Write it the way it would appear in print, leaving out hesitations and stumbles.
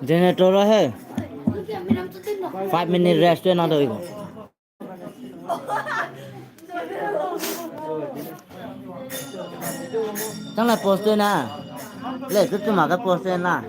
generator है 5 minute rest ना दो eco chẳng là post na ले cứ mà cái post na